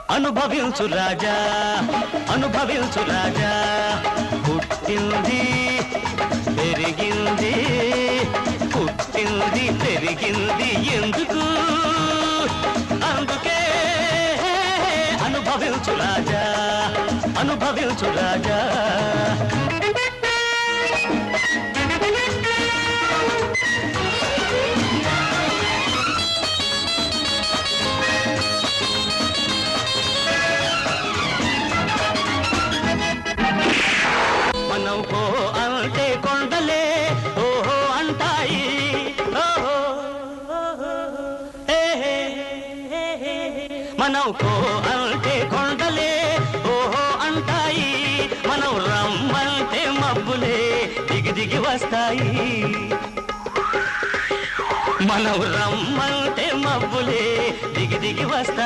అనుభవించు రాజా అనుభవించు రాజా పుట్టింది పెరిగింది పుట్టింది పెరిగింది ఎందుకు అందుకే అనుభవించు రాజా అనుభవించు రాజా మనం పో అంటే కొండలే ఓహో అంటాయి ఓహో మనం పో అంటే కొండలే ఓహో అంటాయి మనం రమ్మంటే మబ్బులే దిగి దిగి వస్తాయి మనం రమ్మంటే మబ్బులే దిగి దిగి వస్తాయి